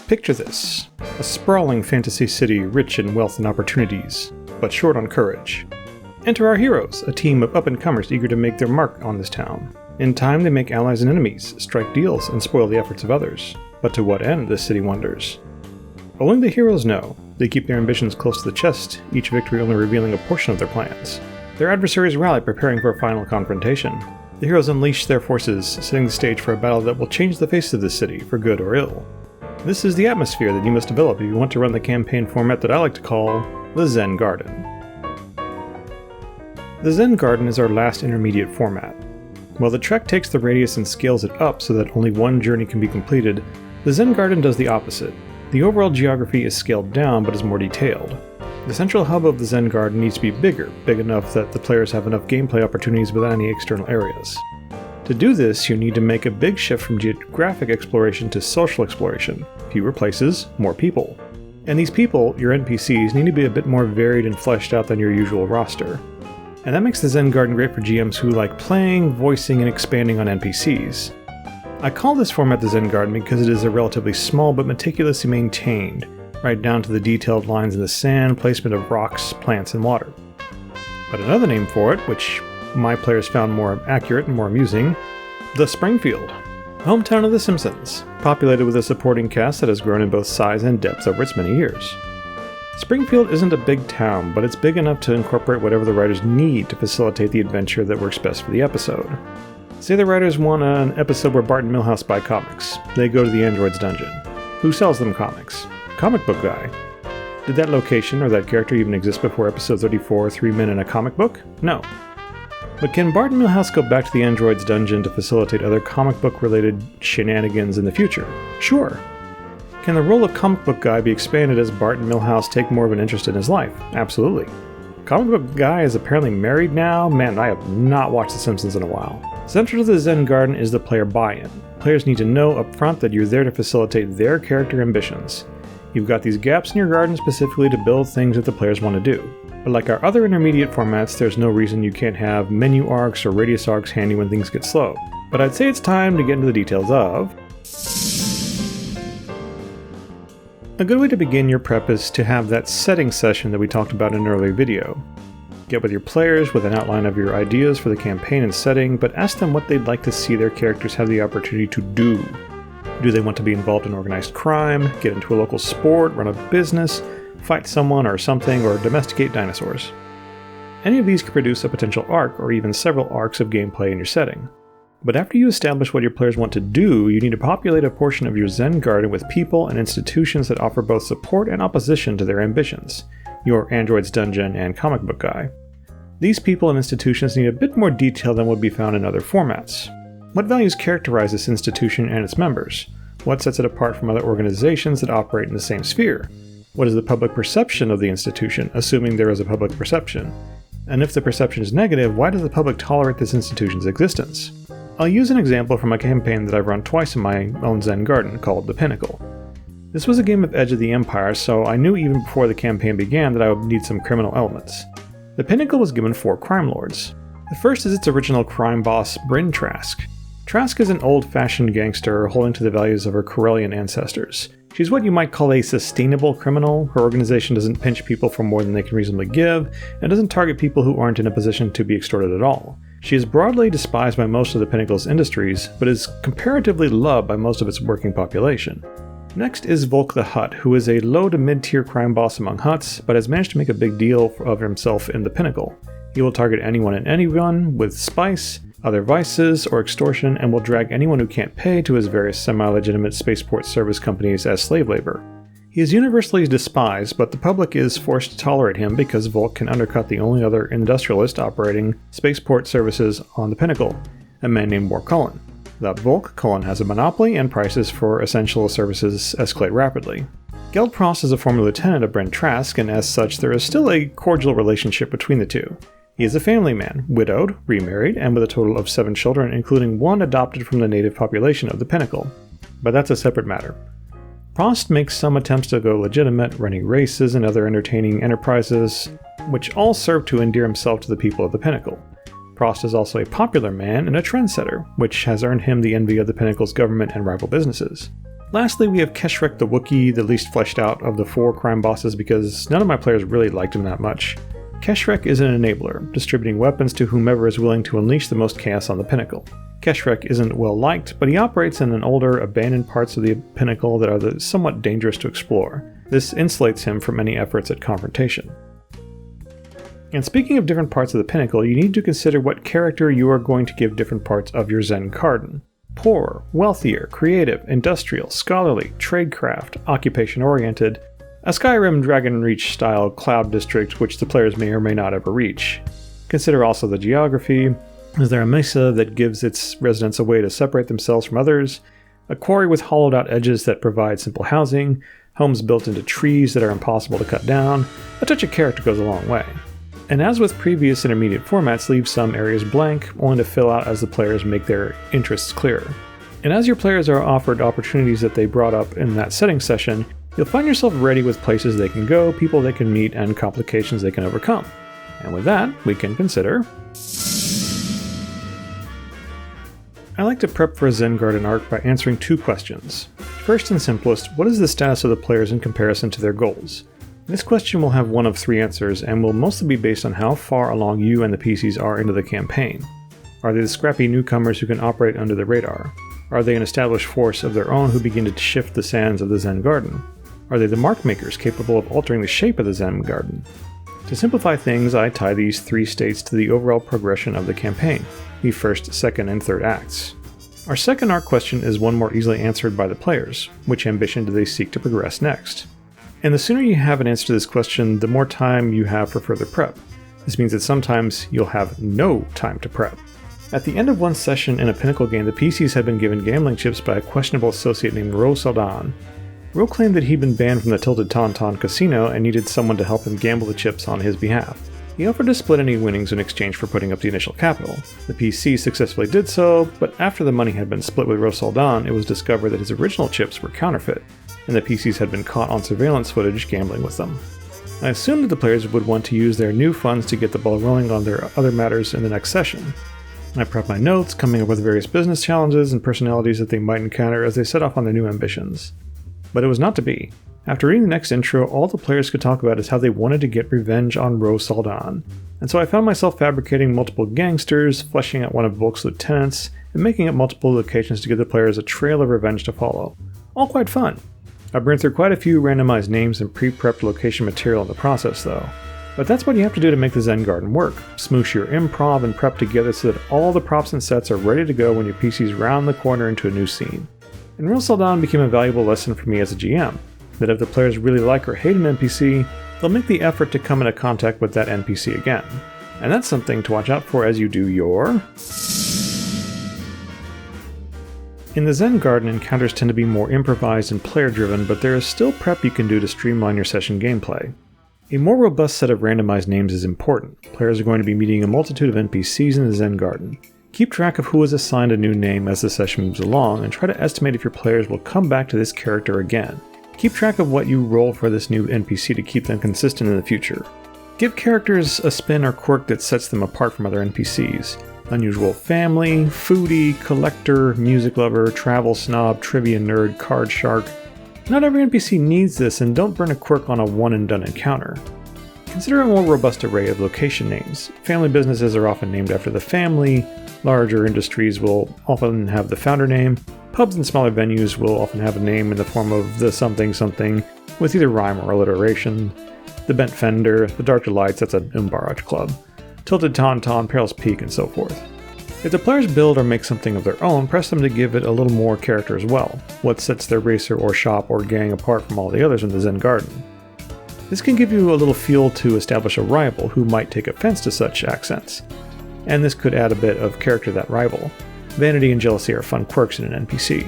Picture this: a sprawling fantasy city rich in wealth and opportunities, but short on courage. Enter our heroes, a team of up-and-comers eager to make their mark on this town. In time, they make allies and enemies, strike deals, and spoil the efforts of others. But to what end, this city wonders. Only the heroes know. They keep their ambitions close to the chest, each victory only revealing a portion of their plans. Their adversaries rally, preparing for a final confrontation. The heroes unleash their forces, setting the stage for a battle that will change the face of the city, for good or ill. This is the atmosphere that you must develop if you want to run the campaign format that I like to call the Zen Garden. The Zen Garden is our last intermediate format. While the Trek takes the radius and scales it up so that only one journey can be completed, the Zen Garden does the opposite. The overall geography is scaled down but is more detailed. The central hub of the Zen Garden needs to be bigger, big enough that the players have enough gameplay opportunities without any external areas. To do this, you need to make a big shift from geographic exploration to social exploration. Fewer places, more people. And these people, your NPCs, need to be a bit more varied and fleshed out than your usual roster. And that makes the Zen Garden great for GMs who like playing, voicing, and expanding on NPCs. I call this format the Zen Garden because it is a relatively small but meticulously maintained, right down to the detailed lines in the sand, placement of rocks, plants, and water. But another name for it, which my players found more accurate and more amusing, the Springfield, hometown of The Simpsons, populated with a supporting cast that has grown in both size and depth over its many years. Springfield isn't a big town, but it's big enough to incorporate whatever the writers need to facilitate the adventure that works best for the episode. Say the writers want an episode where Bart and Milhouse buy comics. They go to the android's dungeon. Who sells them comics? Comic book guy. Did that location or that character even exist before episode 34, 3 Men in a Comic Book? No. But can Bart and Milhouse go back to the android's dungeon to facilitate other comic book related shenanigans in the future? Sure. Can the role of comic book guy be expanded as Bart and Milhouse take more of an interest in his life? Absolutely. Comic book guy is apparently married now? Man, I have not watched The Simpsons in a while. Central to the Zen Garden is the player buy-in. Players need to know up front that you're there to facilitate their character ambitions. You've got these gaps in your garden specifically to build things that the players want to do. But like our other intermediate formats, there's no reason you can't have menu arcs or radius arcs handy when things get slow. But I'd say it's time to get into the details of... A good way to begin your prep is to have that setting session that we talked about in an earlier video. Get with your players with an outline of your ideas for the campaign and setting, but ask them what they'd like to see their characters have the opportunity to do. Do they want to be involved in organized crime, get into a local sport, run a business, fight someone or something, or domesticate dinosaurs? Any of these could produce a potential arc or even several arcs of gameplay in your setting. But after you establish what your players want to do, you need to populate a portion of your Zen Garden with people and institutions that offer both support and opposition to their ambitions. Your android's dungeon and comic book guy. These people and institutions need a bit more detail than would be found in other formats. What values characterize this institution and its members? What sets it apart from other organizations that operate in the same sphere? What is the public perception of the institution, assuming there is a public perception? And if the perception is negative, why does the public tolerate this institution's existence? I'll use an example from a campaign that I've run twice in my own Zen Garden called The Pinnacle. This was a game of Edge of the Empire, so I knew even before the campaign began that I would need some criminal elements. The Pinnacle was given 4 crime lords. The first is its original crime boss, Bryn Trask. Trask is an old-fashioned gangster holding to the values of her Corellian ancestors. She's what you might call a sustainable criminal. Her organization doesn't pinch people for more than they can reasonably give, and doesn't target people who aren't in a position to be extorted at all. She is broadly despised by most of the Pinnacle's industries, but is comparatively loved by most of its working population. Next is Volk the Hutt, who is a low to mid-tier crime boss among Hutts, but has managed to make a big deal of himself in the Pinnacle. He will target anyone and anyone with spice, other vices, or extortion, and will drag anyone who can't pay to his various semi-legitimate spaceport service companies as slave labor. He is universally despised, but the public is forced to tolerate him because Volk can undercut the only other industrialist operating spaceport services on the Pinnacle, a man named War Cullen. Without Volk, Cullen has a monopoly and prices for essential services escalate rapidly. Geld Prost is a former lieutenant of Bryn Trask, and as such there is still a cordial relationship between the two. He is a family man, widowed, remarried, and with a total of 7 children, including 1 adopted from the native population of the Pinnacle. But that's a separate matter. Prost makes some attempts to go legitimate, running races and other entertaining enterprises, which all serve to endear himself to the people of the Pinnacle. Prost is also a popular man and a trendsetter, which has earned him the envy of the Pinnacle's government and rival businesses. Lastly, we have Keshrek the Wookiee, the least fleshed out of the 4 crime bosses because none of my players really liked him that much. Keshrek is an enabler, distributing weapons to whomever is willing to unleash the most chaos on the pinnacle. Keshrek isn't well liked, but he operates in an older, abandoned parts of the pinnacle that are somewhat dangerous to explore. This insulates him from any efforts at confrontation. And speaking of different parts of the pinnacle, you need to consider what character you are going to give different parts of your Zen Garden. Poorer, wealthier, creative, industrial, scholarly, tradecraft, occupation-oriented, a Skyrim Dragon Reach style cloud district which the players may or may not ever reach. Consider also the geography. Is there a mesa that gives its residents a way to separate themselves from others? A quarry with hollowed out edges that provide simple housing? Homes built into trees that are impossible to cut down? A touch of character goes a long way. And as with previous intermediate formats, leave some areas blank, only to fill out as the players make their interests clearer. And as your players are offered opportunities that they brought up in that setting session, you'll find yourself ready with places they can go, people they can meet, and complications they can overcome. And with that, we can consider... I like to prep for a Zen Garden arc by answering 2 questions. First and simplest, what is the status of the players in comparison to their goals? This question will have one of 3 answers and will mostly be based on how far along you and the PCs are into the campaign. Are they the scrappy newcomers who can operate under the radar? Are they an established force of their own who begin to shift the sands of the Zen Garden? Are they the mark makers capable of altering the shape of the Zen Garden? To simplify things, I tie these 3 states to the overall progression of the campaign, the first, second, and third acts. Our second arc question is one more easily answered by the players. Which ambition do they seek to progress next? And the sooner you have an answer to this question, the more time you have for further prep. This means that sometimes you'll have no time to prep. At the end of one session in a Pinnacle game, the PCs had been given gambling chips by a questionable associate named Ro Saldan. Ro claimed that he'd been banned from the Tilted Tauntaun casino and needed someone to help him gamble the chips on his behalf. He offered to split any winnings in exchange for putting up the initial capital. The PC successfully did so, but after the money had been split with Ro Saldan, it was discovered that his original chips were counterfeit, and the PCs had been caught on surveillance footage gambling with them. I assumed that the players would want to use their new funds to get the ball rolling on their other matters in the next session. I prepped my notes, coming up with various business challenges and personalities that they might encounter as they set off on their new ambitions. But it was not to be. After reading the next intro, all the players could talk about is how they wanted to get revenge on Ro Saldan, and so I found myself fabricating multiple gangsters, fleshing out one of Volk's lieutenants, and making up multiple locations to give the players a trail of revenge to follow. All quite fun. I burned through quite a few randomized names and pre-prepped location material in the process though. But that's what you have to do to make the Zen Garden work. Smoosh your improv and prep together so that all the props and sets are ready to go when your PCs round the corner into a new scene. And Ro Saldan became a valuable lesson for me as a GM, that if the players really like or hate an NPC, they'll make the effort to come into contact with that NPC again. And that's something to watch out for as you do your... In the Zen Garden, encounters tend to be more improvised and player-driven, but there is still prep you can do to streamline your session gameplay. A more robust set of randomized names is important. Players are going to be meeting a multitude of NPCs in the Zen Garden. Keep track of who is assigned a new name as the session moves along, and try to estimate if your players will come back to this character again. Keep track of what you roll for this new NPC to keep them consistent in the future. Give characters a spin or quirk that sets them apart from other NPCs. Unusual family, foodie, collector, music lover, travel snob, trivia nerd, card shark. Not every NPC needs this, and don't burn a quirk on a one-and-done encounter. Consider a more robust array of location names. Family businesses are often named after the family, larger industries will often have the founder name, pubs and smaller venues will often have a name in the form of the something something, with either rhyme or alliteration. The Bent Fender, the Dark Delights, that's an Umbaraj club. Tilted Tauntaun, Peril's Peak, and so forth. If the players build or make something of their own, press them to give it a little more character as well. What sets their racer or shop or gang apart from all the others in the Zen Garden? This can give you a little fuel to establish a rival who might take offense to such accents. And this could add a bit of character to that rival. Vanity and jealousy are fun quirks in an NPC.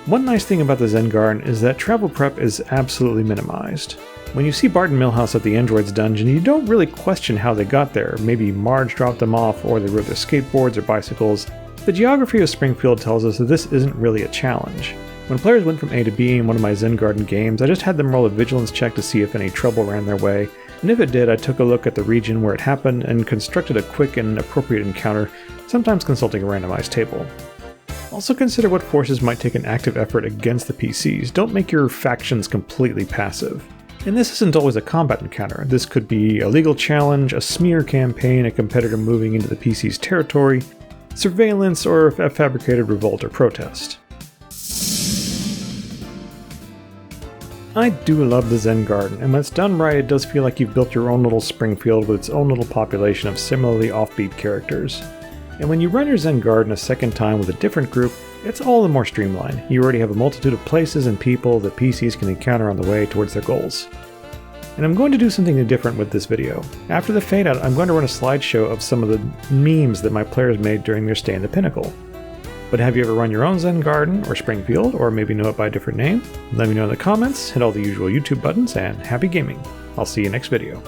One nice thing about the Zen Garden is that travel prep is absolutely minimized. When you see Bart and Milhouse at the android's dungeon, you don't really question how they got there. Maybe Marge dropped them off, or they rode their skateboards or bicycles. The geography of Springfield tells us that this isn't really a challenge. When players went from A to B in one of my Zen Garden games, I just had them roll a vigilance check to see if any trouble ran their way, and if it did, I took a look at the region where it happened and constructed a quick and appropriate encounter, sometimes consulting a randomized table. Also consider what forces might take an active effort against the PCs. Don't make your factions completely passive. And this isn't always a combat encounter. This could be a legal challenge, a smear campaign, a competitor moving into the PC's territory, surveillance, or a fabricated revolt or protest. I do love the Zen Garden, and when it's done right, it does feel like you've built your own little Springfield with its own little population of similarly offbeat characters. And when you run your Zen Garden a second time with a different group, it's all the more streamlined. You already have a multitude of places and people that PCs can encounter on the way towards their goals. And I'm going to do something different with this video. After the fade out, I'm going to run a slideshow of some of the memes that my players made during their stay in the Pinnacle. But have you ever run your own Zen Garden or Springfield, or maybe know it by a different name? Let me know in the comments, hit all the usual YouTube buttons, and happy gaming. I'll see you next video.